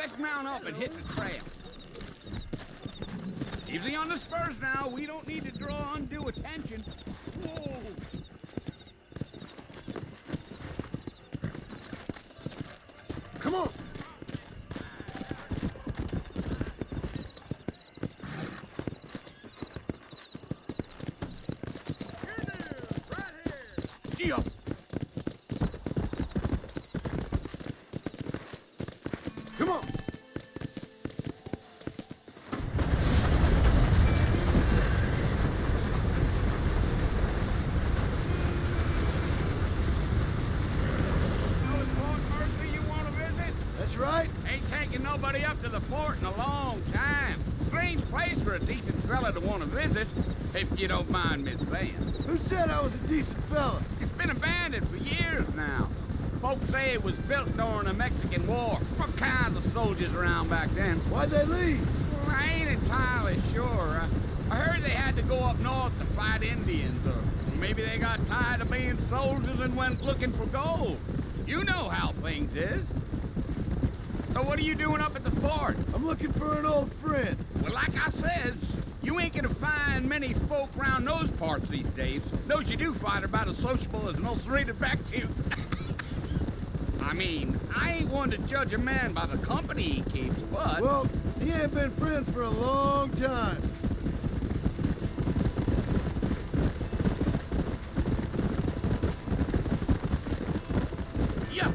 Let's mount up and hit the trail. Easy on the spurs now. We don't need to draw undue attention. Whoa. Come on. Yeah. Come on. That's right. Ain't taking nobody up to the fort in a long time. Strange place for a decent fella to want to visit, if you don't mind me saying. Who said I was a decent fella? It's been abandoned for years now. Folks say it was built during the Mexican War. What kinds of soldiers around back then? Why'd they leave? Well, I ain't entirely sure. I heard they had to go up north to fight Indians, or maybe they got tired of being soldiers and went looking for gold. You know how things is. So what are you doing up at the fort? I'm looking for an old friend. Well, like I says, you ain't gonna find many folk round those parts these days. Those you do find are about as sociable as most redefectives. I mean, I ain't one to judge a man by the company he keeps, but... Well, he ain't been friends for a long time. Yeah.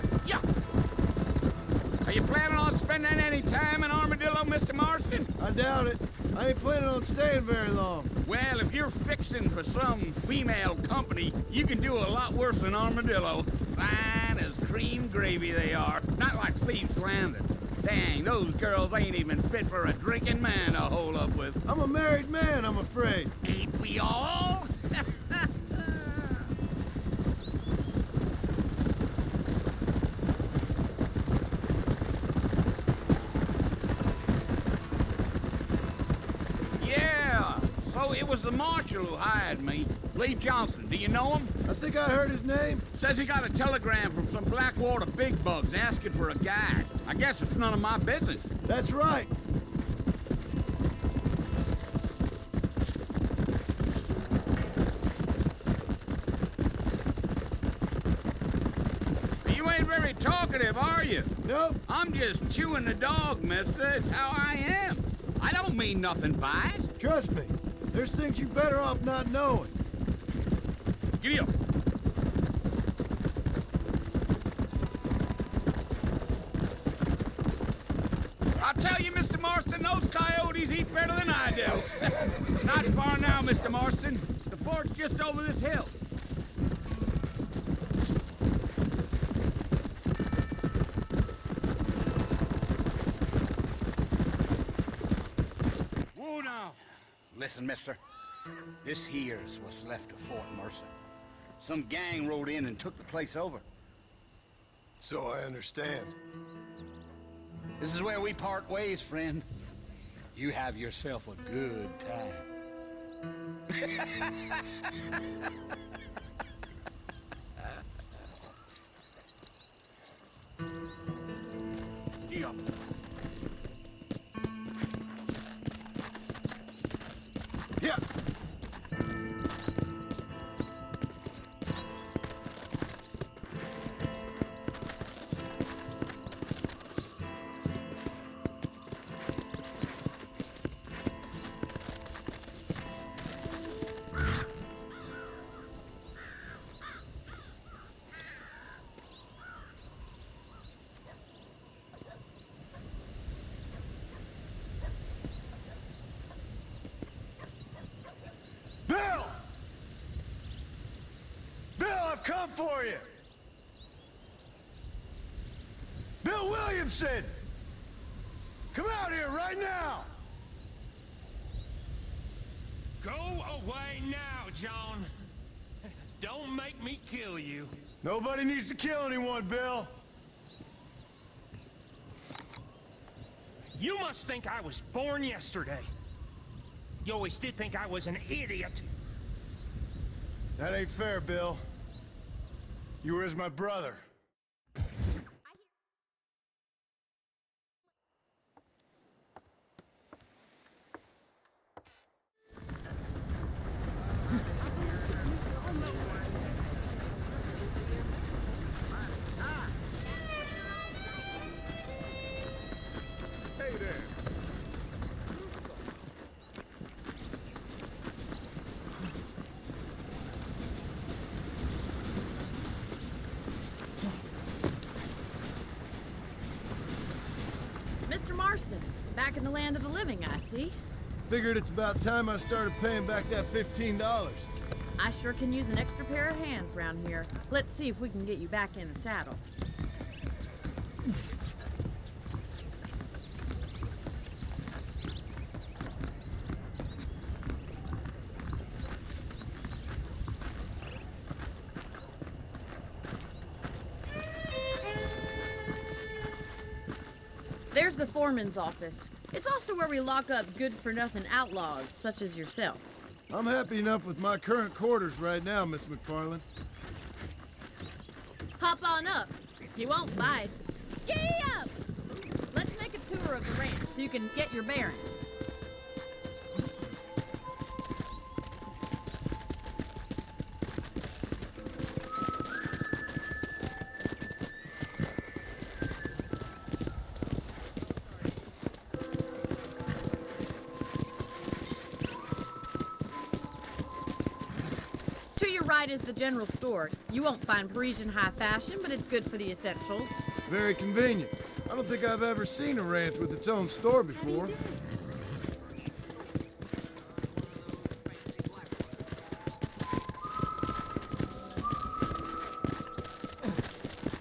Are you planning on spending any time in Armadillo, Mr. Marston? I doubt it. I ain't planning on staying very long. Well, if you're fixing for some female company, you can do a lot worse than Armadillo. Fine as cream gravy they are. Not like Thieves Landing. Dang, those girls ain't even fit for a drinking man to hole up with. I'm a married man, I'm afraid. Ain't we all? Yeah, so it was the marshal who hired me. Lee Johnson, do you know him? I think I heard his name. Says he got a telegram from some Blackwater big bugs asking for a guide. I guess it's none of my business. That's right. You ain't very talkative, are you? Nope. I'm just chewing the dog, mister. It's how I am. I don't mean nothing by it. Trust me. There's things you're better off not knowing. Giddy up. I'll tell you, Mr. Marston, those coyotes eat better than I do. Not far now, Mr. Marston. The fort's just over this hill. Whoa now. Listen, mister. This here's what's left of Fort Mercer. Some gang rode in and took the place over. So I understand. This is where we part ways, friend. You have yourself a good time. Yeah. Yeah. Bill! Bill, I've come for you! Bill Williamson! Come out here right now! Go away now, John. Don't make me kill you. Nobody needs to kill anyone, Bill. You must think I was born yesterday. You always did think I was an idiot. That ain't fair, Bill. You were as my brother. Back in the land of the living, I see. Figured it's about time I started paying back that $15. I sure can use an extra pair of hands around here. Let's see if we can get you back in the saddle. There's the foreman's office. It's also where we lock up good-for-nothing outlaws, such as yourself. I'm happy enough with my current quarters right now, Miss MacFarlane. Hop on up. He won't bite. Giddy up! Let's make a tour of the ranch so you can get your bearings. To your right is the general store. You won't find Parisian high fashion, but it's good for the essentials. Very convenient. I don't think I've ever seen a ranch with its own store before.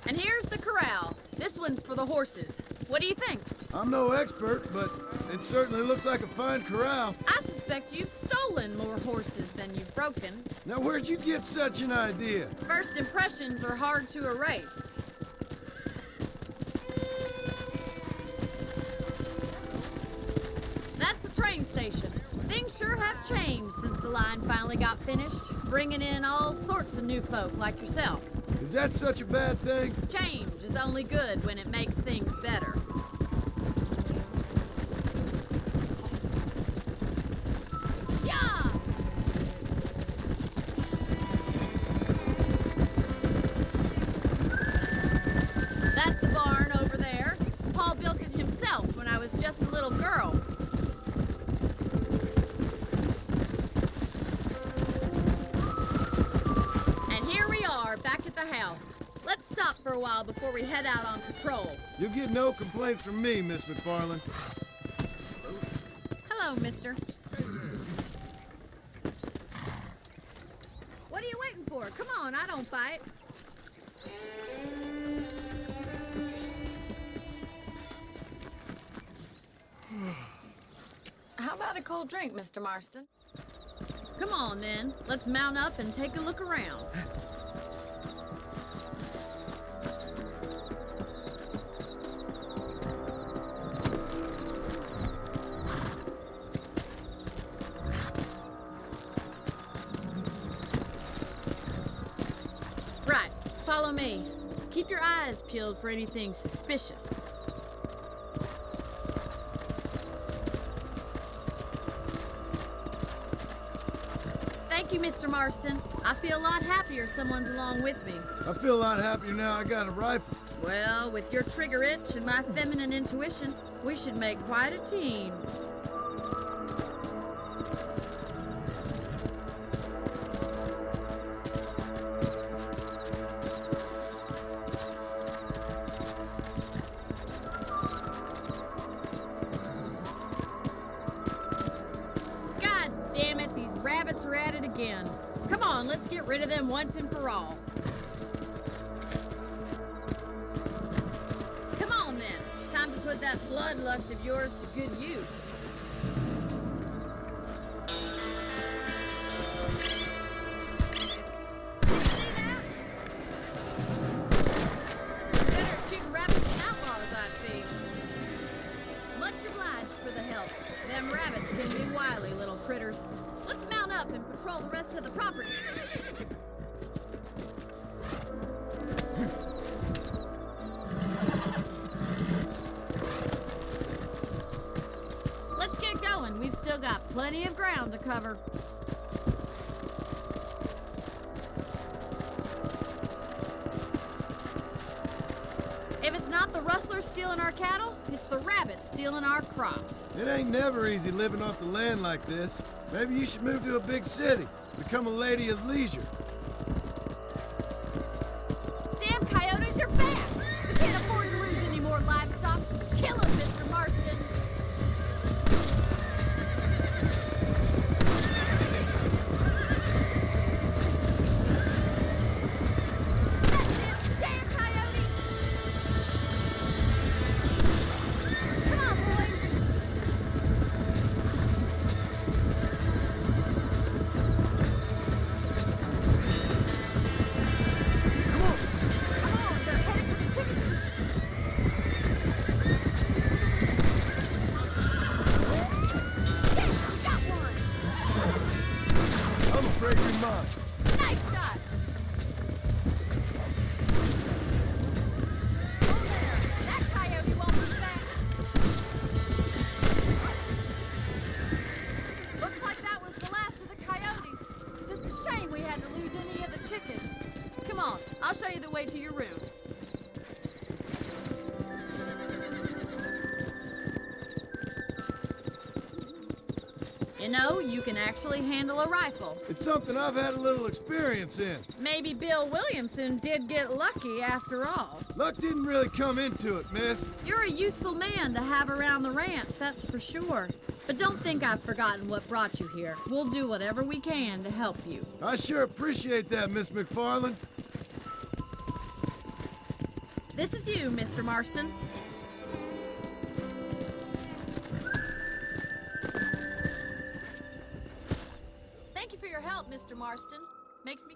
And here's the corral. This one's for the horses. What do you think? I'm no expert, but it certainly looks like a fine corral. I suspect you've stolen more horses than you've broken. Now, where'd you get such an idea? First impressions are hard to erase. That's the train station. Things sure have changed since the line finally got finished, bringing in all sorts of new folk like yourself. Is that such a bad thing? Change is only good when it makes things better. Yeah! That's the barn over there. Paul built it himself when I was just a little girl. And here we are, back at the house. Let's stop for a while before we head out on patrol. You'll get no complaints from me, Miss MacFarlane. Hello, mister. What are you waiting for? Come on, I don't bite. How about a cold drink, Mr. Marston? Come on, then. Let's mount up and take a look around. Right, follow me. Keep your eyes peeled for anything suspicious. Thank you, Mr. Marston. I feel a lot happier someone's along with me. I feel a lot happier now I got a rifle. Well, with your trigger itch and my feminine intuition, we should make quite a team. God damn it, these rabbits are at it again. Come on, let's get rid of them once and for all. Come on then, time to put that bloodlust of yours to good use. Did you see that? Better at shooting rabbits than outlaws, I see. Much obliged for the help. Them rabbits can be wily little critters. Let's mount up and patrol the rest of the property. Let's get going. We've still got plenty of ground to cover. If it's not the rustlers stealing our cattle, it's the rabbits stealing our crops. It ain't never easy living off the land like this. Maybe you should move to a big city. Become a lady of leisure. Damn coyotes are back! We can't afford to lose any more livestock. Kill them, Mr. Marston. I'm afraid you're mine. Nice shot! Oh there! That coyote won't be back! Looks like that was the last of the coyotes. Just a shame we had to lose any of the chickens. Come on, I'll show you the way to your room. You know, you can actually handle a rifle. It's something I've had a little experience in. Maybe Bill Williamson did get lucky after all. Luck didn't really come into it, miss. You're a useful man to have around the ranch, that's for sure. But don't think I've forgotten what brought you here. We'll do whatever we can to help you. I sure appreciate that, Miss MacFarlane. This is you, Mr. Marston. Thank you for your help, Mr. Marston. Makes me...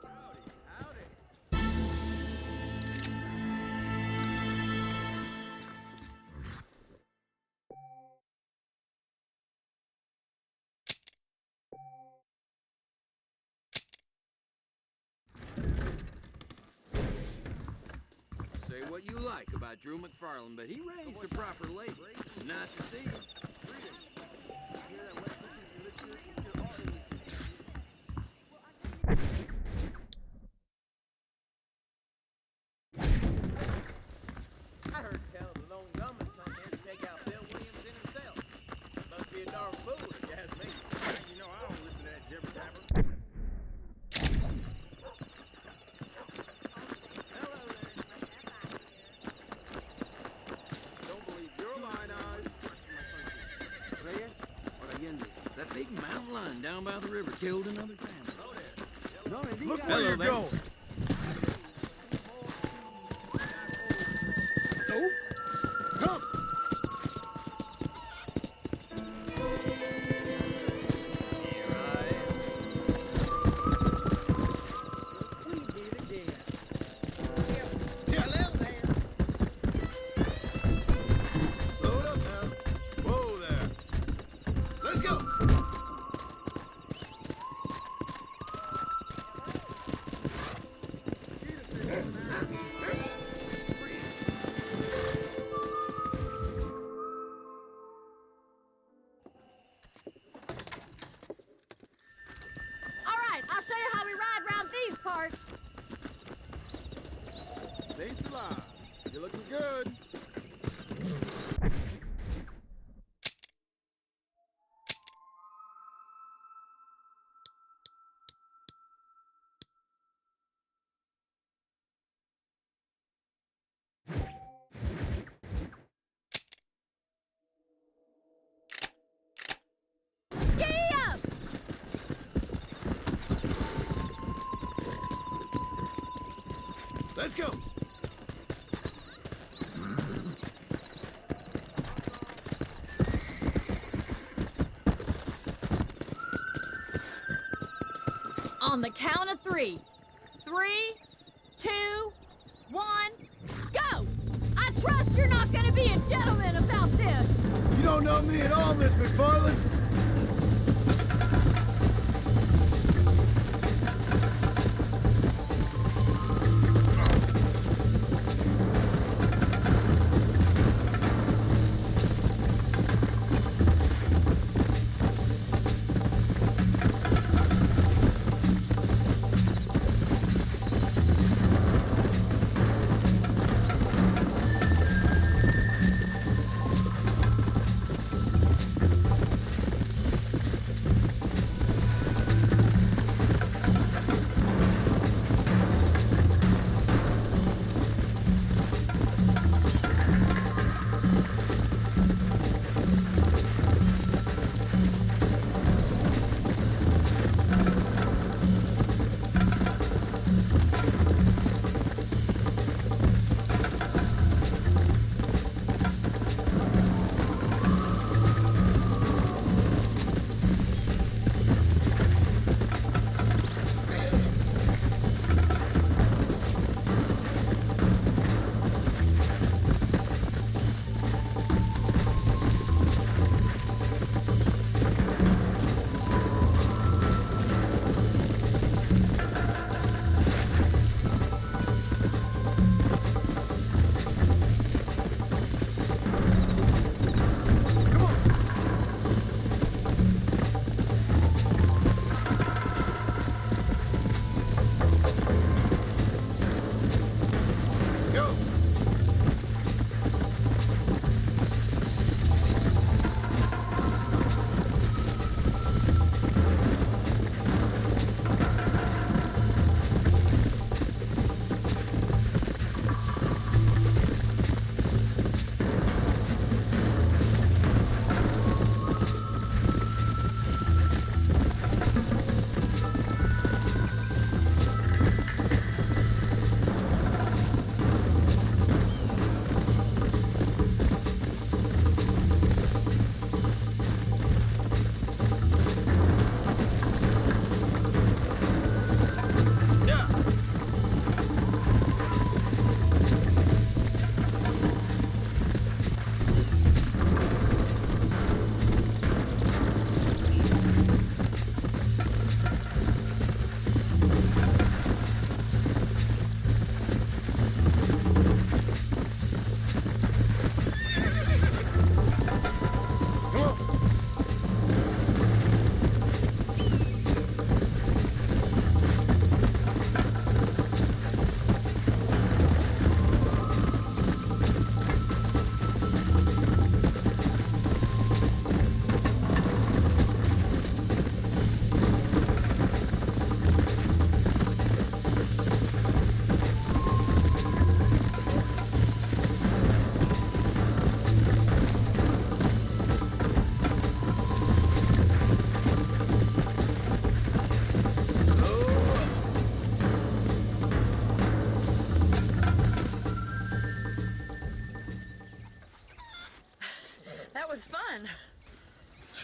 Say what you like about Drew MacFarlane, but he raised the proper label. Nice to see him. I heard tell the lone gunman come here to take out Bill Williamson himself. Must be a darn fool if you ask me. You know I don't listen to that jibber jabber. Don't believe your lying eyes. That big mountain lion down by the river killed another family. Look where you're going. Oh, come. Slow it up now. Whoa there. Let's go. All right, I'll show you how we ride around these parts. Thanks a lot. You're looking good. Giddy up! Let's go. On the count of 3. 3, 2, 1, go! I trust you're not gonna be a gentleman about this. You don't know me at all, Miss MacFarlane.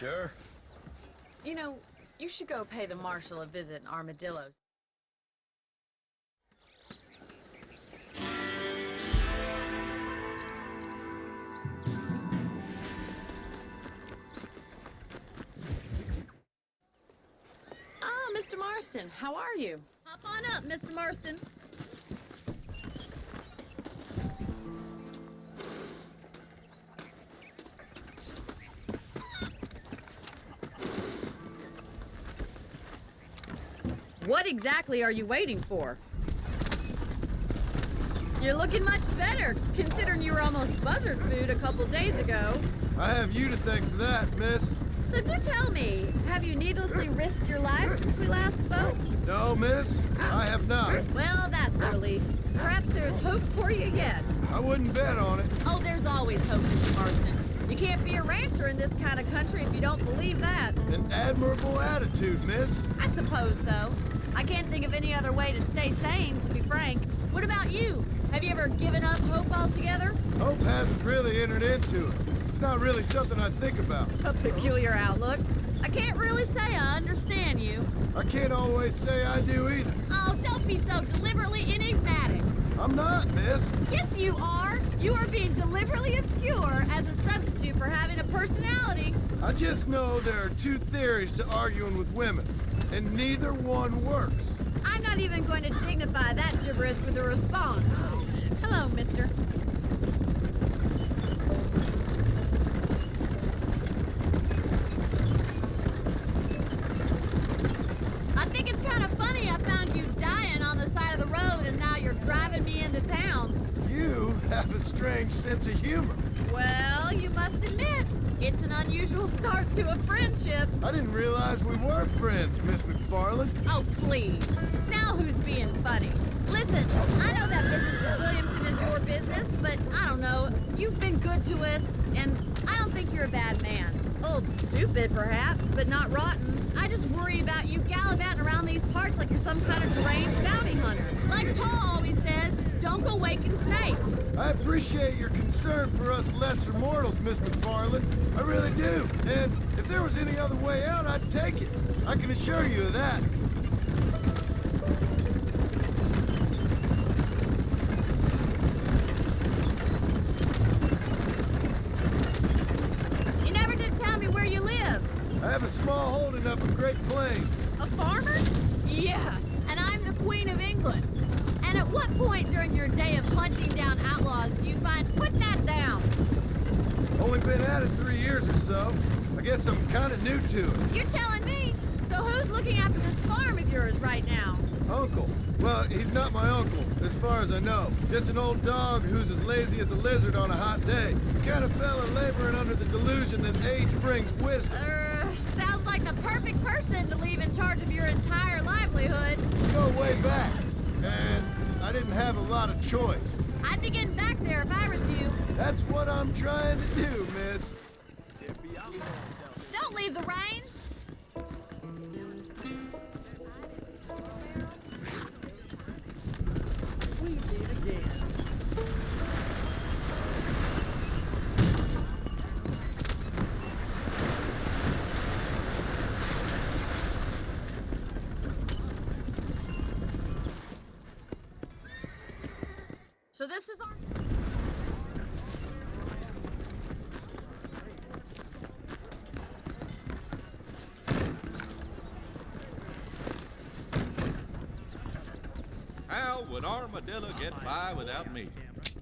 sure? You know, you should go pay the marshal a visit in Armadillo. Ah, Mr. Marston, how are you? Hop on up, Mr. Marston. What exactly are you waiting for? You're looking much better, considering you were almost buzzard food a couple days ago. I have you to thank for that, miss. So do tell me, have you needlessly risked your life since we last spoke? No, miss, I have not. Well, that's a relief. Perhaps there's hope for you yet. I wouldn't bet on it. Oh, there's always hope, Mr. Marston. You can't be a rancher in this kind of country if you don't believe that. An admirable attitude, miss. I suppose so. I can't think of any other way to stay sane, to be frank. What about you? Have you ever given up hope altogether? Hope hasn't really entered into it. It's not really something I think about. A peculiar outlook. I can't really say I understand you. I can't always say I do either. Oh, don't be so deliberately enigmatic. I'm not, miss. Yes, you are. You are being deliberately obscure as a substitute for having a personality. I just know there are two theories to arguing with women, and neither one works. I'm not even going to dignify that gibberish with a response. Hello, mister. I think it's kind of funny I found you dying on the side of the road and now you're driving me into town. You have a strange sense of humor. Well, you must admit, it's an unusual start to a friendship. I didn't realize we were friends, Miss MacFarlane. Oh, please. Now who's being funny? Listen, I know that business with Williamson is your business, but I don't know. You've been good to us, and I don't think you're a bad man. A little stupid, perhaps, but not rotten. I just worry about you gallivanting around these parts like you're some kind of deranged bounty hunter. Like Paul always says, don't go waking snakes. I appreciate your concern for us lesser mortals, Miss MacFarlane. I really do. And if there was any other way out, I'd take it. I can assure you of that. You never did tell me where you live. I have a small holding up in Great Plains. A farmer? Yeah, and I'm the Queen of England. And at what point during your day of hunting down outlaws do you find, put that down? Only been at it 3 years or so. I guess I'm kind of new to it. You're telling me? So who's looking after this farm of yours right now? Uncle. Well, he's not my uncle, as far as I know. Just an old dog who's as lazy as a lizard on a hot day. The kind of fella laboring under the delusion that age brings wisdom. Sounds like the perfect person to leave in charge of your entire livelihood. We go way back, and I didn't have a lot of choice. I'd be getting back there if I was you. That's what I'm trying to do, miss. Don't leave the reins. We did again. So this is our... How would Armadillo get by without me?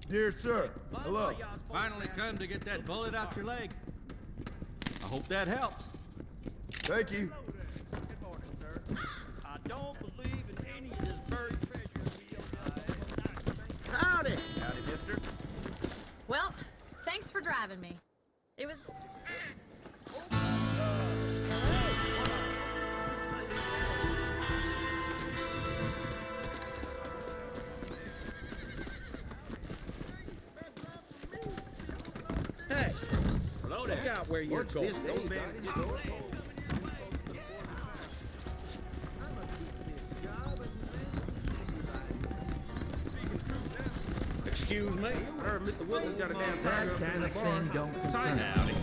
Dear sir, hello. Finally come to get that bullet out your leg. I hope that helps. Thank you. Good morning, sir. I don't believe in any of this buried treasure we owe. Howdy. Howdy, mister. Well, thanks for driving me. It was... Hey, look out where you're going. Don't bend it. Excuse me. I heard Mr. Wilkins got a damn tiger That up in kind the of barn. thing don't Tight concern howdy.